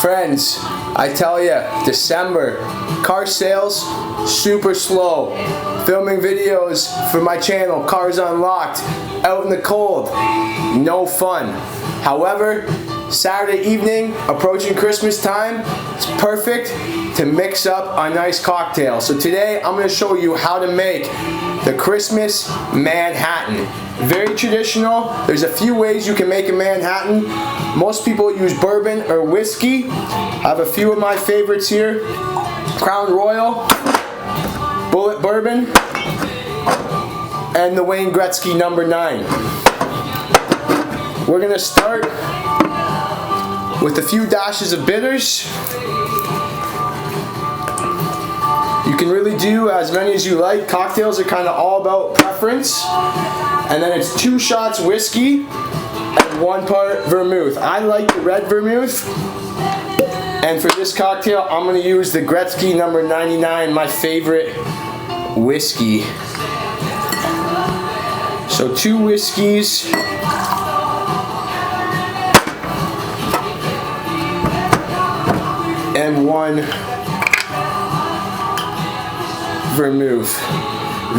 Friends, I tell ya, December, car sales, super slow. Filming videos for my channel, Cars Unlocked, out in the cold, no fun. However, Saturday evening, approaching Christmas time, it's perfect to mix up a nice cocktail. So today, I'm gonna show you how to make the Christmas Manhattan. Very traditional. There's a few ways you can make a Manhattan. Most people use bourbon or whiskey. I have a few of my favorites here. Crown Royal, Bulleit Bourbon, and the Wayne Gretzky No. 9. We're gonna start with a few dashes of bitters. You can really do as many as you like. Cocktails are kind of all about preference. And then it's 2 shots whiskey and 1 part vermouth. I like the red vermouth. And for this cocktail, I'm going to use the Gretzky No. 99, my favorite whiskey. So 2 whiskeys. And 1 vermouth.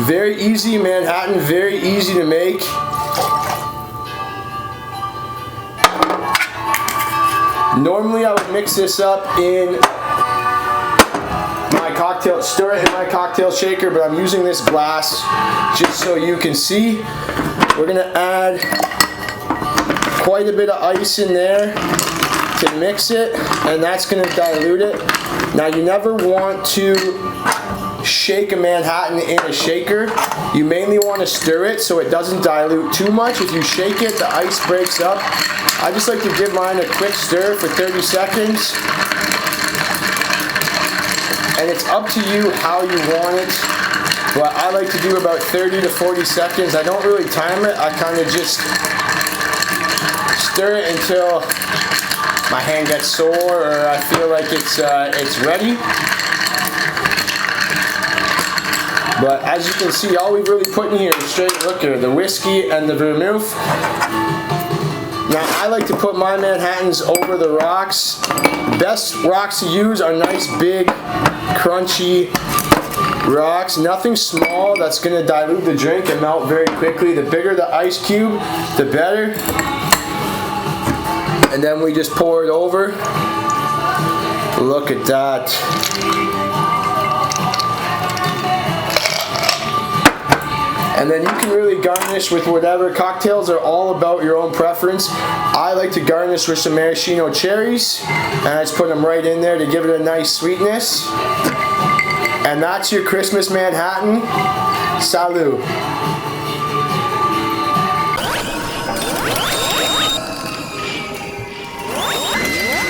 Very easy Manhattan, very easy to make. Normally I would mix this up in my cocktail, stir it in my cocktail shaker, but I'm using this glass just so you can see. We're gonna add quite a bit of ice in there to mix it, and that's gonna dilute it. Now you never want to shake a Manhattan in a shaker. You mainly want to stir it so it doesn't dilute too much. If you shake it, the ice breaks up. I just like to give mine a quick stir for 30 seconds. And it's up to you how you want it. But I like to do about 30 to 40 seconds. I don't really time it. I kind of just stir it until my hand gets sore or I feel like it's ready. But as you can see, all we've really put in here is straight liquor, the whiskey and the vermouth. Now I like to put my Manhattans over the rocks. Best rocks to use are nice big crunchy rocks. Nothing small that's going to dilute the drink and melt very quickly. The bigger the ice cube, the better. And then we just pour it over. Look at that. And then you can really garnish with whatever. Cocktails are all about your own preference. I like to garnish with some maraschino cherries, and I just put them right in there to give it a nice sweetness. And that's your Christmas Manhattan. Salut.